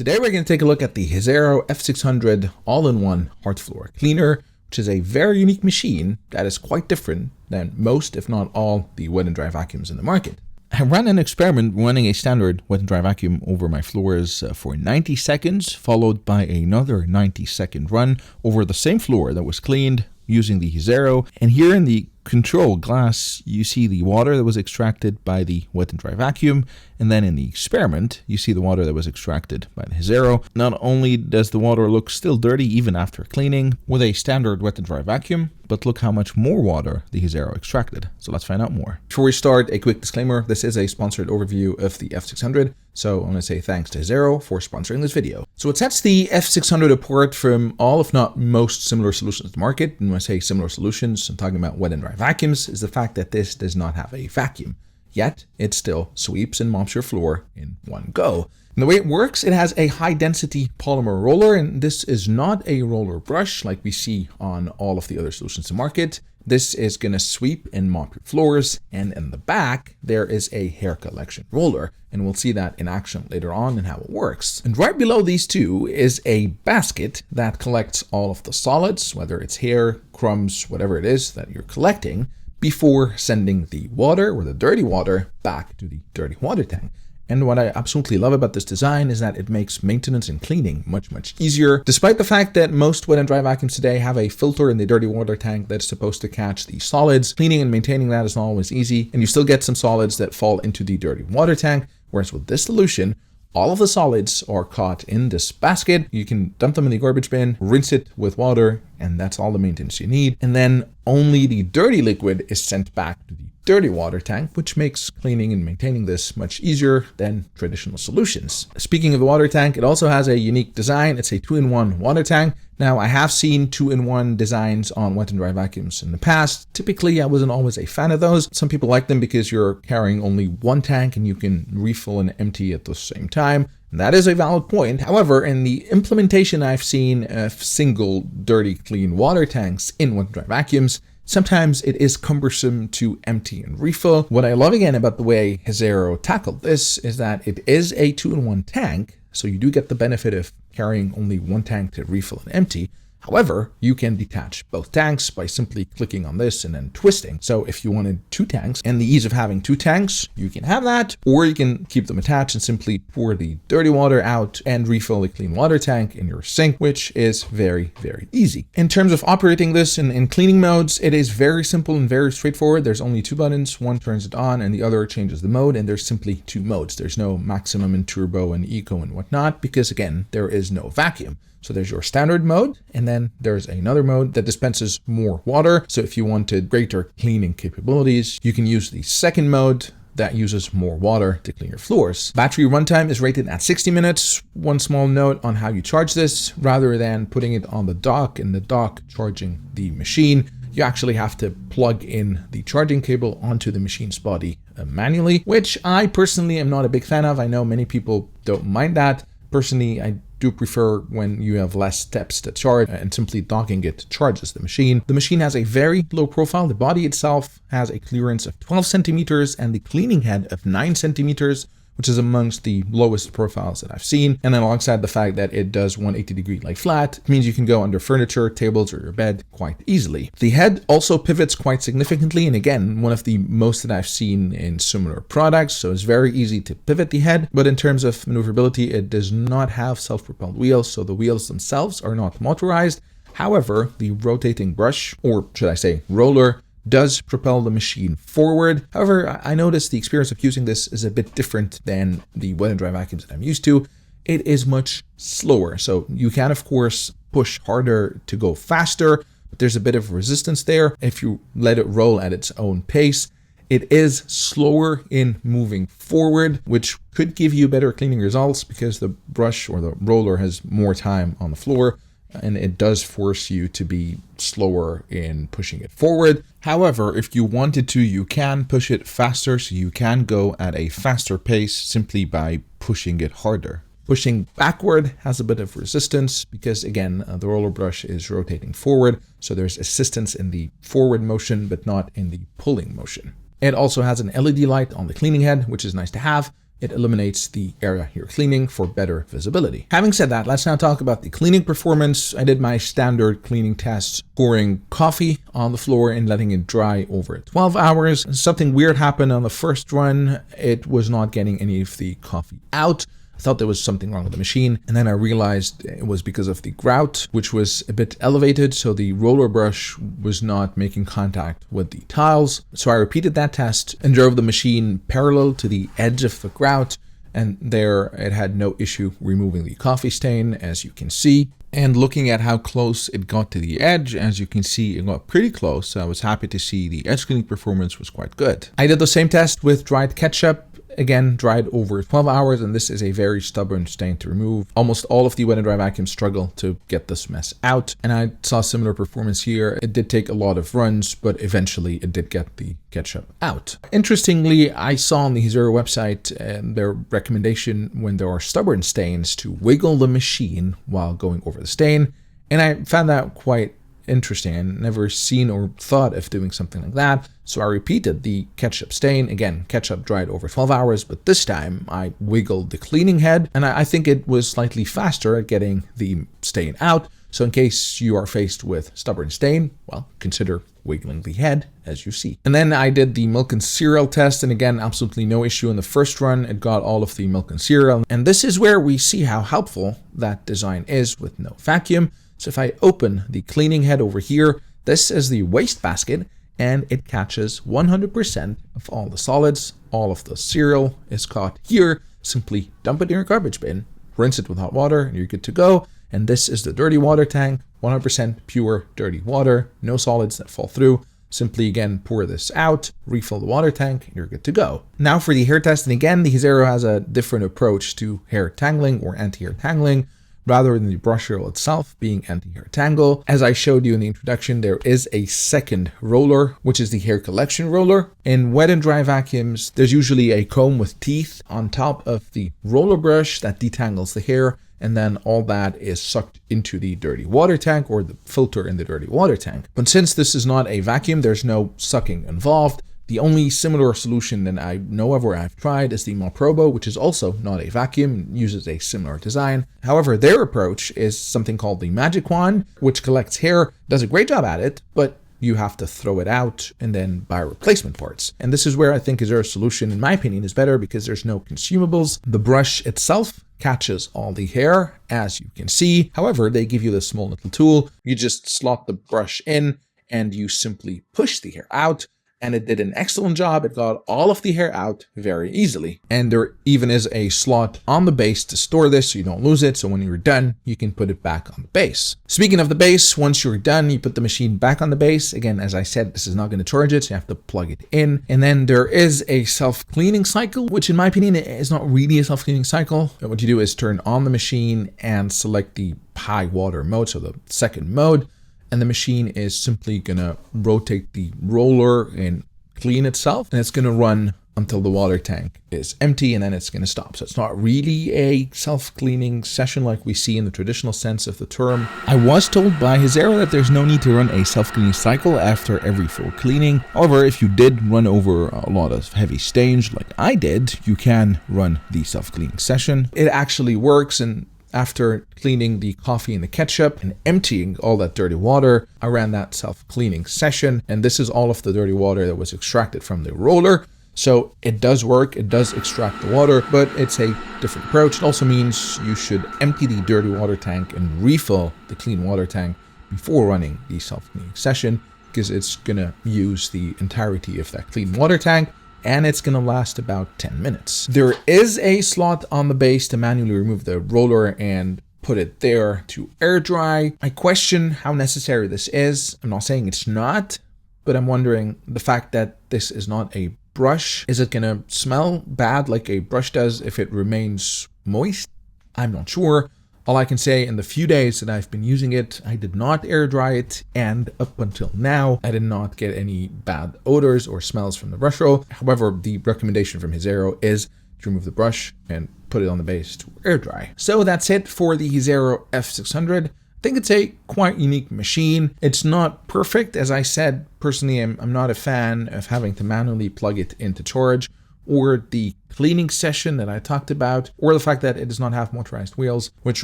Today we're going to take a look at the Hizero F600 all-in-one hard floor cleaner, which is a very unique machine that is quite different than most, if not all, the wet and dry vacuums in the market. I ran an experiment running a standard wet and dry vacuum over my floors for 90 seconds, followed by another 90-second run over the same floor that was cleaned using the Hizero. And here in the control glass, you see the water that was extracted by the wet and dry vacuum. And then in the experiment, you see the water that was extracted by the Hizero. Not only does the water look still dirty even after cleaning with a standard wet and dry vacuum, but look how much more water the Hizero extracted. So let's find out more. Before we start, a quick disclaimer. This is a sponsored overview of the F600. So I want to say thanks to Hizero for sponsoring this video. So what sets the F600 apart from all, if not most, similar solutions in the market, and when I say similar solutions, I'm talking about wet and dry vacuums, is the fact that this does not have a vacuum. Yet, it still sweeps and mops your floor in one go. And the way it works, it has a high-density polymer roller, and this is not a roller brush like we see on all of the other solutions in the market. This is going to sweep and mop your floors, and in the back, there is a hair collection roller, and we'll see that in action later on and how it works. And right below these two is a basket that collects all of the solids, whether it's hair, crumbs, whatever it is that you're collecting, before sending the water or the dirty water back to the dirty water tank. And what I absolutely love about this design is that it makes maintenance and cleaning much easier, despite the fact that most wet and dry vacuums today have a filter in the dirty water tank that's supposed to catch the solids. Cleaning and maintaining that is not always easy, and you still get some solids that fall into the dirty water tank, whereas with this solution, all of the solids are caught in this basket. You can dump them in the garbage bin, rinse it with water, and that's all the maintenance you need. And then only the dirty liquid is sent back to the dirty water tank, which makes cleaning and maintaining this much easier than traditional solutions. Speaking of the water tank, it also has a unique design. It's a 2-in-1 water tank. Now, I have seen 2-in-1 designs on wet and dry vacuums in the past. Typically, I wasn't always a fan of those. Some people like them because you're carrying only one tank and you can refill and empty at the same time. And that is a valid point. However, in the implementation I've seen of single dirty clean water tanks in wet and dry vacuums, sometimes it is cumbersome to empty and refill. What I love again about the way Hizero tackled this is that it is a 2-in-1 tank, so you do get the benefit of carrying only one tank to refill and empty. However, you can detach both tanks by simply clicking on this and then twisting. So if you wanted two tanks and the ease of having two tanks, you can have that, or you can keep them attached and simply pour the dirty water out and refill the clean water tank in your sink, which is very easy. In terms of operating this in cleaning modes, it is very simple and very straightforward. There's only two buttons. One turns it on and the other changes the mode, and there's simply two modes. There's no maximum and turbo and eco and whatnot, because again, there is no vacuum. So there's your standard mode, and then there's another mode that dispenses more water. So if you wanted greater cleaning capabilities, you can use the second mode that uses more water to clean your floors. Battery runtime is rated at 60 minutes. One small note on how you charge this: rather than putting it on the dock and the dock charging the machine, you actually have to plug in the charging cable onto the machine's body manually, which I personally am not a big fan of. I know many people don't mind that. Personally, I do prefer when you have less steps to charge, and simply docking it charges the machine. The machine has a very low profile. The body itself has a clearance of 12 centimeters and the cleaning head of 9 centimeters, which is amongst the lowest profiles that I've seen. And then alongside the fact that it does 180-degree lay flat, it means you can go under furniture, tables, or your bed quite easily. The head also pivots quite significantly, and again, one of the most that I've seen in similar products, so it's very easy to pivot the head. But in terms of maneuverability, it does not have self-propelled wheels, so the wheels themselves are not motorized. However, the rotating brush, or should I say roller, does propel the machine forward. However, I noticed the experience of using this is a bit different than the wet and dry vacuums that I'm used to. It is much slower. So you can, of course, push harder to go faster, but there's a bit of resistance there. If you let it roll at its own pace, it is slower in moving forward, which could give you better cleaning results because the brush or the roller has more time on the floor, and it does force you to be slower in pushing it forward. However, if you wanted to, you can push it faster, so you can go at a faster pace simply by pushing it harder. Pushing backward has a bit of resistance because, again, the roller brush is rotating forward, so there's assistance in the forward motion, but not in the pulling motion. It also has an LED light on the cleaning head, which is nice to have. it eliminates the area you're cleaning for better visibility. Having said that, let's now talk about the cleaning performance. I did my standard cleaning tests, pouring coffee on the floor and letting it dry over 12 hours. Something weird happened on the first run. It was not getting any of the coffee out. I thought there was something wrong with the machine, and then I realized it was because of the grout, which was a bit elevated, so the roller brush was not making contact with the tiles. So I repeated that test and drove the machine parallel to the edge of the grout, and there it had no issue removing the coffee stain, as you can see. And looking at how close it got to the edge, as you can see, it got pretty close. So I was happy to see the edge cleaning performance was quite good. I did the same test with dried ketchup. Again, dried over 12 hours, and this is a very stubborn stain to remove. Almost all of the wet and dry vacuums struggle to get this mess out, and I saw similar performance here. It did take a lot of runs, but eventually it did get the ketchup out. Interestingly, I saw on the Hizero website their recommendation when there are stubborn stains to wiggle the machine while going over the stain, and I found that quite interesting. I never seen or thought of doing something like that. So I repeated the ketchup stain. Again, ketchup dried over 12 hours, but this time I wiggled the cleaning head, and I think it was slightly faster at getting the stain out. So in case you are faced with stubborn stain, well, consider wiggling the head as you see. And then I did the milk and cereal test, and again, absolutely no issue in the first run. It got all of the milk and cereal. And this is where we see how helpful that design is with no vacuum. So if I open the cleaning head over here, this is the waste basket, and it catches 100% of all the solids. All of the cereal is caught here. Simply dump it in your garbage bin, rinse it with hot water, and you're good to go. And this is the dirty water tank, 100% pure dirty water, no solids that fall through. Simply again, pour this out, refill the water tank, and you're good to go. Now for the hair test, and again, the Hizero has a different approach to hair tangling or anti-hair tangling. Rather than the brush roll itself being anti-hair tangle. As I showed you in the introduction, there is a second roller, which is the hair collection roller. In wet and dry vacuums, there's usually a comb with teeth on top of the roller brush that detangles the hair, and then all that is sucked into the dirty water tank or the filter in the dirty water tank. But since this is not a vacuum, there's no sucking involved. The only similar solution that I know of or I've tried is the Malprobo, which is also not a vacuum, uses a similar design. However, their approach is something called the Magic Wand, which collects hair, does a great job at it, but you have to throw it out and then buy replacement parts. And this is where I think Hizero's solution, in my opinion, is better because there's no consumables. The brush itself catches all the hair, as you can see. However, they give you this small little tool. You just slot the brush in and you simply push the hair out. And it did an excellent job. It got all of the hair out very easily. And there even is a slot on the base to store this so you don't lose it. So when you're done, you can put it back on the base. Speaking of the base, once you're done, you put the machine back on the base. Again, as I said, this is not going to charge it, so you have to plug it in. And then there is a self-cleaning cycle, which in my opinion is not really a self-cleaning cycle. What you do is turn on the machine and select the high water mode, so the second mode. And the machine is simply gonna rotate the roller and clean itself. And it's gonna run until the water tank is empty, and then it's gonna stop. So it's not really a self-cleaning session like we see in the traditional sense of the term. I was told by Hizero that there's no need to run a self-cleaning cycle after every full cleaning. However, if you did run over a lot of heavy stains like I did, you can run the self-cleaning session. It actually works, and after cleaning the coffee and the ketchup and emptying all that dirty water, I ran that self-cleaning session. And this is all of the dirty water that was extracted from the roller. So it does work, it does extract the water, but it's a different approach. It also means you should empty the dirty water tank and refill the clean water tank before running the self-cleaning session, because it's gonna use the entirety of that clean water tank, and it's going to last about 10 minutes. There is a slot on the base to manually remove the roller and put it there to air dry. I question how necessary this is. I'm not saying it's not, but I'm wondering the fact that this is not a brush. Is it going to smell bad like a brush does if it remains moist? I'm not sure. All I can say, in the few days that I've been using it, I did not air dry it, and up until now, I did not get any bad odors or smells from the brush roll. However, the recommendation from Hizero is to remove the brush and put it on the base to air dry. So that's it for the Hizero F600. I think it's a quite unique machine. It's not perfect. As I said, personally, I'm not a fan of having to manually plug it into charge or the cleaning session that I talked about, or the fact that it does not have motorized wheels, which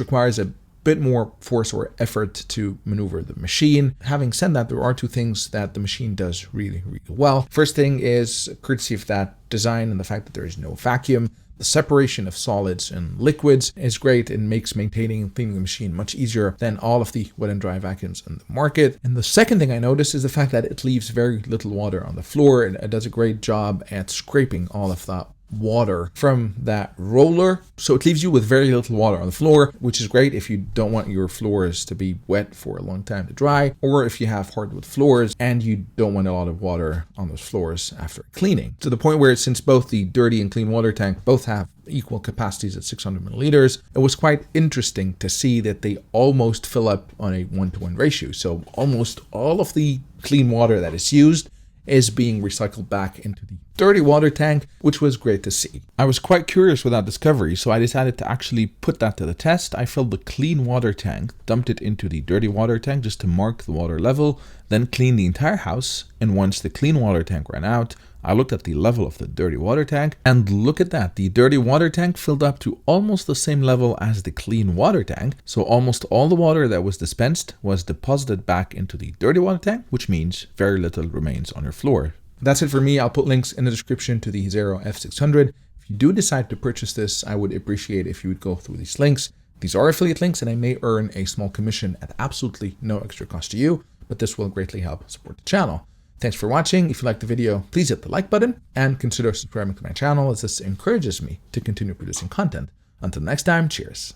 requires a bit more force or effort to maneuver the machine. Having said that, there are two things that the machine does really, really well. First thing is courtesy of that design and the fact that there is no vacuum. The separation of solids and liquids is great and makes maintaining and cleaning the machine much easier than all of the wet and dry vacuums in the market. And the second thing I noticed is the fact that it leaves very little water on the floor, and it does a great job at scraping all of that water from that roller. So it leaves you with very little water on the floor, which is great if you don't want your floors to be wet for a long time to dry, or if you have hardwood floors and you don't want a lot of water on those floors after cleaning. To the point where, since both the dirty and clean water tank both have equal capacities at 600 milliliters, it was quite interesting to see that they almost fill up on a 1-to-1 ratio. So almost all of the clean water that is used is being recycled back into the dirty water tank, which was great to see. I was quite curious with that discovery, so I decided to actually put that to the test. I filled the clean water tank, dumped it into the dirty water tank just to mark the water level, then cleaned the entire house, and once the clean water tank ran out, I looked at the level of the dirty water tank, and look at that, the dirty water tank filled up to almost the same level as the clean water tank. So almost all the water that was dispensed was deposited back into the dirty water tank, which means very little remains on your floor. That's it for me. I'll put links in the description to the Hizero F600. If you do decide to purchase this, I would appreciate if you would go through these links. These are affiliate links, and I may earn a small commission at absolutely no extra cost to you, but this will greatly help support the channel. Thanks for watching. If you liked the video, please hit the like button and consider subscribing to my channel, as this encourages me to continue producing content. Until next time, cheers.